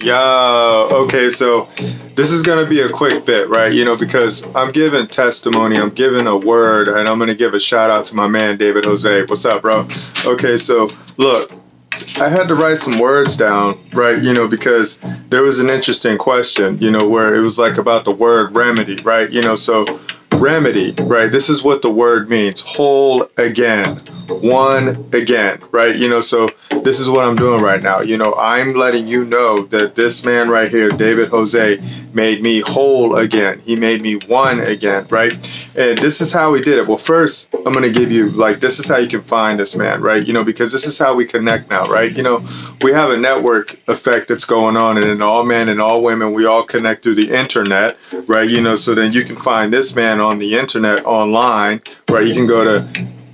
Yeah, okay, so this is going to be a quick bit, right? Because I'm giving testimony, I'm giving a word, and I'm going to give a shout out to my man, David Jose. What's up, bro? Okay, so look, I had to write some words down, right? Because there was an interesting question, where it was like about the word remedy, right? So remedy, right? This is what the word means. Whole again, one again, right? So this is what I'm doing right now. I'm letting you know that this man right here, David Jose, made me whole again. He made me one again, right? And this is how he did it. Well, first, I'm going to give you, this is how you can find this man, right? Because this is how we connect now, right? We have a network effect that's going on, and in all men and all women, we all connect through the internet, right? So then you can find this man on the internet online, right? You can go to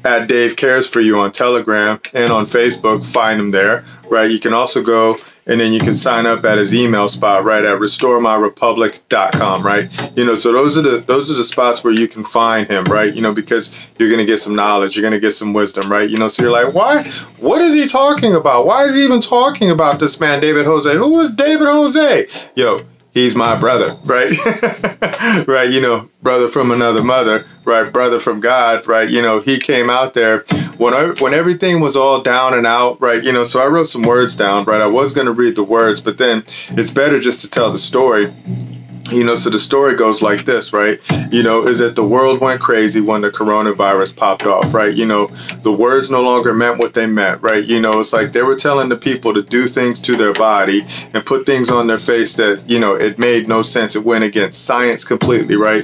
@Davecaresforyou on Telegram and on Facebook, find him there, right? You can also go and then you can sign up at his email spot, right, at restoremyrepublic.com, right? So those are the spots where you can find him, right? Because you're gonna get some knowledge, you're gonna get some wisdom, right? So you're like, why? What is he talking about? Why is he even talking about this man, David Jose? Who is David Jose? Yo, he's my brother, right? Right, brother from another mother, right? Brother from God, right? He came out there when everything was all down and out, right? So I wrote some words down, right? I was going to read the words, but then it's better just to tell the story. So the story goes like this, right? Is that the world went crazy when the coronavirus popped off, right? The words no longer meant what they meant, right? It's like they were telling the people to do things to their body and put things on their face that, it made no sense. It went against science completely, right?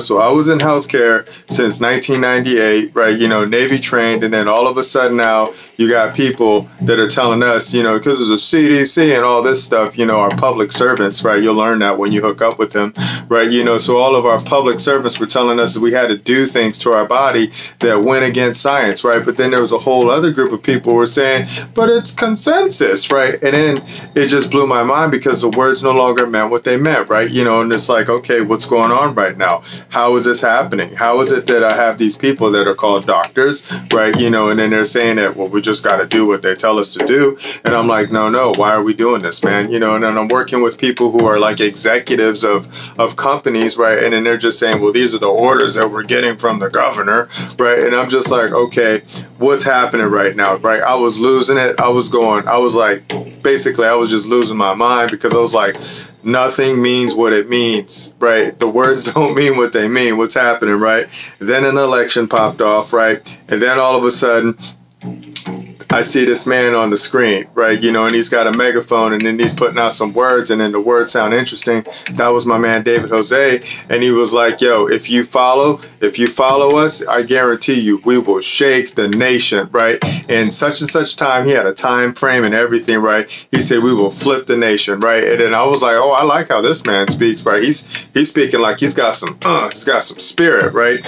So I was in healthcare since 1998, right? Navy trained, and then all of a sudden now you got people that are telling us, because of the CDC and all this stuff, our public servants, right? You'll learn that when you hook up with them, right? So all of our public servants were telling us that we had to do things to our body that went against science, right? But then there was a whole other group of people who were saying, but it's consensus, right? And then it just blew my mind because the words no longer meant what they meant, right? And it's like, okay, what's going on right now? How is this happening? How is it that I have these people that are called doctors, right? And then they're saying that, well, we just got to do what they tell us to do. And I'm like, no, why are we doing this, man? And then I'm working with people who are like executives of companies, right? And then they're just saying, well, these are the orders that we're getting from the governor, right? And I'm just like, okay, what's happening right now, right? I was losing it. I was just losing my mind because I was like, nothing means what it means, right? The words don't mean what they mean. What's happening, right? Then an election popped off, right? And then all of a sudden, I see this man on the screen, right? And he's got a megaphone, and then he's putting out some words, and then the words sound interesting. That was my man, David Jose. And he was like, yo, if you follow us, I guarantee you, we will shake the nation, right? And such time, he had a time frame and everything, right? He said, we will flip the nation, right? And then I was like, oh, I like how this man speaks, right? He's speaking like he's got some spirit, right?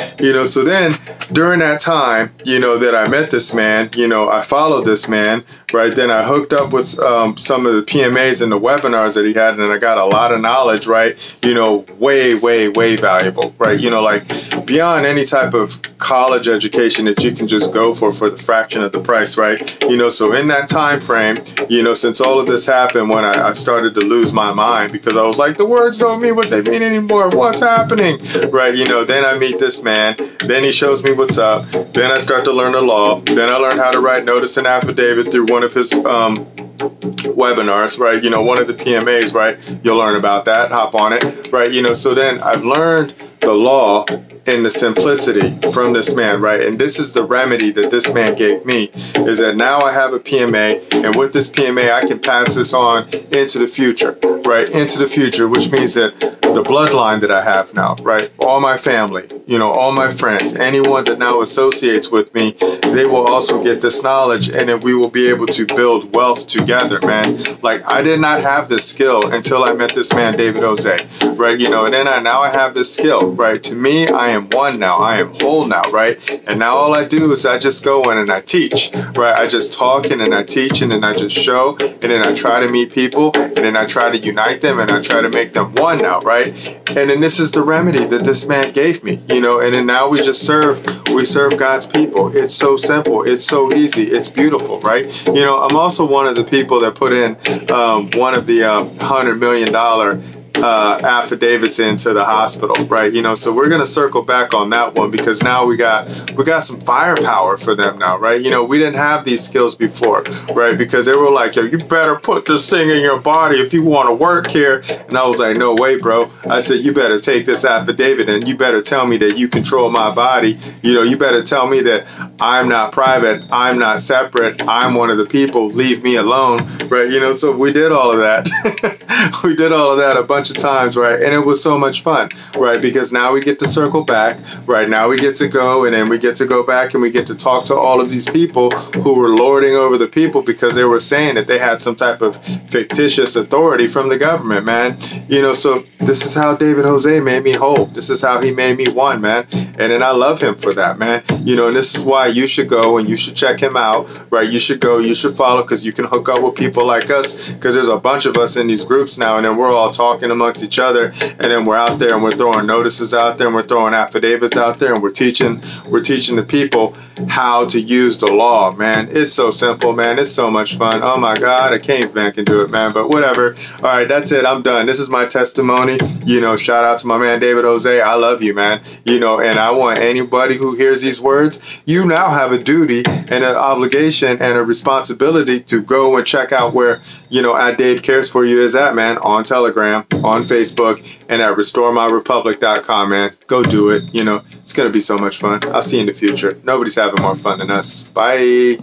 So then during that time, that I met this man, I followed this man, right? Then I hooked up with some of the PMAs and the webinars that he had, and I got a lot of knowledge, right? Way, way, way valuable, right? Like beyond any type of college education that you can just go for the fraction of the price, right? So in that time frame, since all of this happened, when I started to lose my mind because I was like, the words don't mean what they mean anymore. What's happening, right? Then I meet this man, then he shows me what's up, then I start to learn the law, then I learned how to write notice and affidavit through one of his webinars, right? One of the PMAs, right? You'll learn about that, hop on it, right? So then I've learned the law and the simplicity from this man, right? And this is the remedy that this man gave me, is that now I have a PMA, and with this PMA, I can pass this on into the future, right? Into the future, which means that the bloodline that I have now, right? All my family, all my friends, anyone that now associates with me, they will also get this knowledge, and then we will be able to build wealth together, man. Like, I did not have this skill until I met this man, David Jose, right? And then now I have this skill, right? To me, I am one now. I am whole now, right? And now all I do is I just go in and I teach, right? I just talk and then I teach and then I just show and then I try to meet people and then I try to unite them and I try to make them one now, right? right? And then this is the remedy that this man gave me, you know, and then now we serve God's people. It's so simple. It's so easy. It's beautiful, right? You know, I'm also one of the people that put in one of the $100 million affidavits into the hospital, right? You know, so we're gonna circle back on that one, because now we got some firepower for them now, right? You know, we didn't have these skills before, right? Because they were like, yo, you better put this thing in your body if you want to work here. And I was like, no way, bro. I said, you better take this affidavit and you better tell me that you control my body. You know, you better tell me that I'm not private, I'm not separate, I'm one of the people, leave me alone, right? You know, so we did all of that. We did all of that a bunch of times, right? And it was so much fun, right? Because now we get to circle back, right? Now we get to go, and then we get to go back and we get to talk to all of these people who were lording over the people because they were saying that they had some type of fictitious authority from the government, man. You know, so this is how David Jose made me whole. This is how he made me one, man. And then I love him for that, man. You know, and this is why you should go and you should check him out, right? You should go, you should follow, because you can hook up with people like us, because there's a bunch of us in these groups now, and then we're all talking amongst each other, and then we're out there and we're throwing notices out there, and we're throwing affidavits out there, and we're teaching the people how to use the law, man. It's so simple, man. It's so much fun. Oh my God, a caveman can do it, man. But whatever. All right, that's it. I'm done. This is my testimony. You know, shout out to my man David Jose. I love you, man. You know, and I want anybody who hears these words, you now have a duty and an obligation and a responsibility to go and check out where, you know, at Dave Cares For You is at, man, on Telegram, on Facebook, and at RestoreMyRepublic.com, man. Go do it. You know, it's going to be so much fun. I'll see you in the future. Nobody's having more fun than us. Bye.